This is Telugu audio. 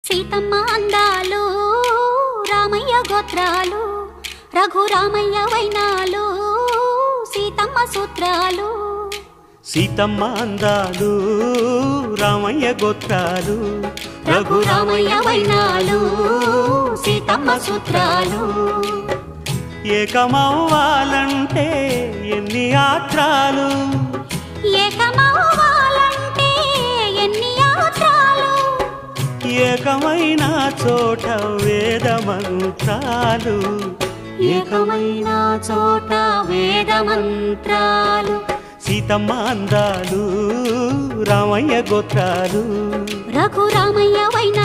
సీతమ్మ అందాలు రామయ్య గోత్రాలు రఘురామయ్య వైనాలు సీతమ్మ సూత్రాలు సీతమ్మ అందాలు రామయ్య గోత్రాలు రఘురామయ్య వైనాలు సీతమ్మ సూత్రాలు ఏకమవ్వాలంటే ఎన్ని యాత్రాలు ఏకమవ్వాలంటే ఎన్ని యాత్రాలు ఏకమైన చోట వేద మంత్రాలు ఏకమైన చోట వేద మంత్రాలు సీతమ్మ అందాలు రామయ్య గోత్రాలు రఘురామయ్య వైనాలు